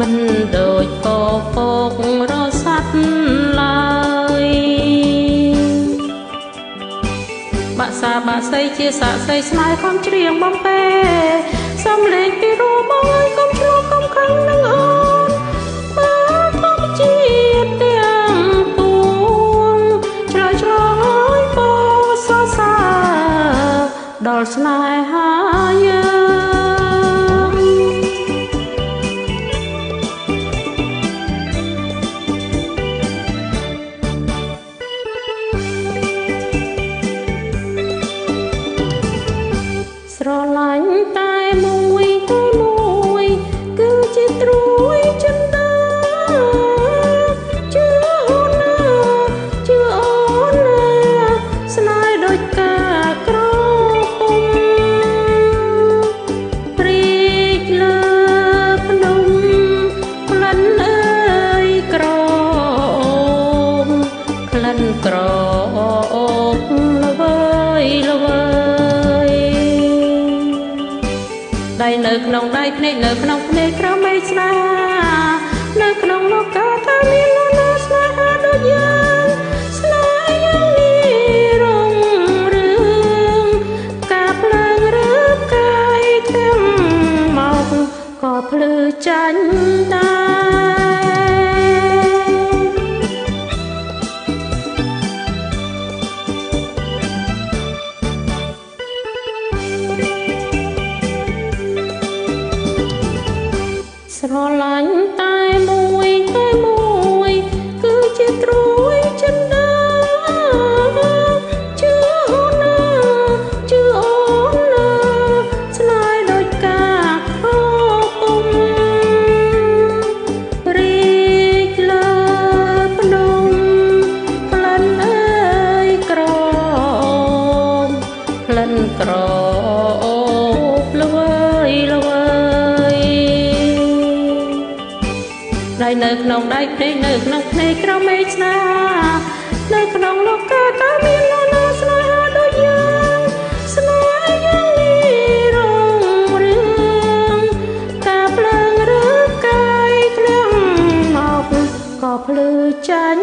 មិនដូចពពករស័ព្ទឡើយបាក់សាបាក់សីជាសាក់សីស្នេហ៍ខំច្រៀងបំពេសំលេងពីរួបងហើយកុំឆ្លងកុំខឹងនឹងអូនបើធម្មជាតិទាំងពួងឆ្លើយឆ្លងឲ្យពសរសើរដល់ស្នេហាយើងស្រឡាញ់តែមួយតែមួយគឺជាត្រួយចិនដាជឿអូនណាជឿអូនណាស្នេហ៍ដូចការក្រពុំព្រីកលើភ្នំក្លិនអើយក្រអូបក្លិនក្រអូបល្វើយល្វើយដៃនៅក្នុងដៃភ្នែកនៅក្នុងភ្នែកក្រោមមេឃស្នេហានៅក្នុងលោកកាថាមាននរណាស្នេហាដូចយើងស្នេហ៍យ៉ាងនេះរុងរឿងការភ្លើងរើកាយទាំងមកក៏ភ្លឺចាញ់ស្រឡាញ់តែមួយតែមួយគឺជាត្រួយចិនដាជឿអូនណាជឿអូនណាស្នេហ៍ដូចការក្រពុំរីកលើភ្នំក្លិនអើយក្រអូបក្លិនក្រអូបល្វើយល្វើយដៃនៅក្នុងដៃភ្នែកនៅក្នុងភ្នែកក្រោមមេឃស្នេហានៅក្នុងលោកកាតាមាននរណាស្នេហាដូចយើងស្នេហ៍យ៉ាងនេះរុងរឿងការភ្លើងរើកាយក្លៀងមកក៏ភ្លឺចាញ់